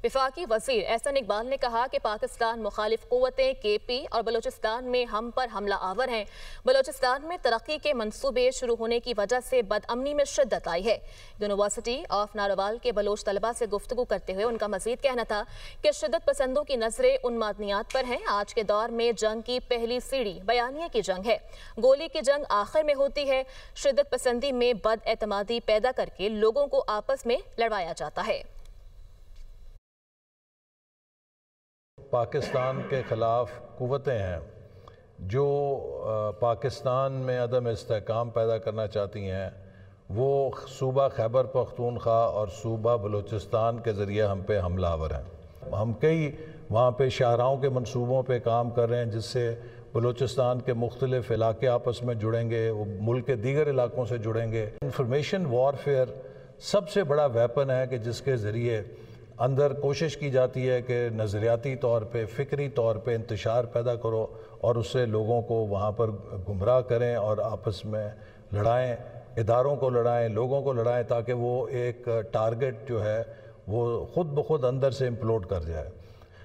वफाकी वज़ीर एहसन इकबाल ने कहा कि पाकिस्तान मुखालिफ क़ुव्वतें KP और बलूचिस्तान में हम पर हमला आवर हैं। बलूचिस्तान में तरक्की के मंसूबे शुरू होने की वजह से बदअमनी में शिद्दत आई है। यूनिवर्सिटी ऑफ नारोवाल के बलोच तलबा से गुफ्तगू करते हुए उनका मजीद कहना था कि शिद्दत पसंदों की नजरें उन मादनियात पर हैं। आज के दौर में जंग की पहली सीढ़ी बयानिए की जंग है। गोली की जंग आखिर में होती है। शिद्दत पसंदी में बदएतमादी पैदा करके लोगों को आपस में लड़वाया जाता है। पाकिस्तान के ख़िलाफ़ क़ुव्वतें हैं जो पाकिस्तान में अदम इस्तेहकाम पैदा करना चाहती हैं, वो सूबा खैबर पख्तूनख्वा और सूबा बलूचिस्तान के ज़रिए हम पे हमलावर हैं। हम कई वहाँ पे शाहराहों के मंसूबों पे काम कर रहे हैं जिससे बलूचिस्तान के मुख्तलिफ़ इलाके आपस में जुड़ेंगे, वो मुल्क के दीगर इलाकों से जुड़ेंगे। इंफॉर्मेशन वॉरफेयर सबसे बड़ा वेपन है कि जिसके ज़रिए अंदर कोशिश की जाती है कि नज़रियाती तौर पे, फ़िक्री तौर पे इंतशार पैदा करो और उससे लोगों को वहाँ पर गुमराह करें और आपस में लड़ाएं, इदारों को लड़ाएं, लोगों को लड़ाएं, ताकि वो एक टारगेट जो है वो ख़ुद ब खुद अंदर से इम्प्लोड कर जाए।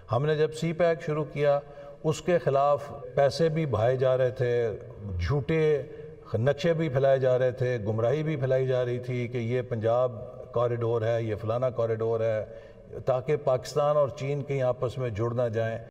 हमने जब CPAC शुरू किया उसके ख़िलाफ़ पैसे भी बहाए जा रहे थे, झूठे नक्शे भी फैलाए जा रहे थे, गुमराही भी फैलाई जा रही थी कि ये पंजाब कॉरिडोर है, ये फ़लाना कॉरिडोर है, ताकि पाकिस्तान और चीन कहीं आपस में जुड़ ना जाएं।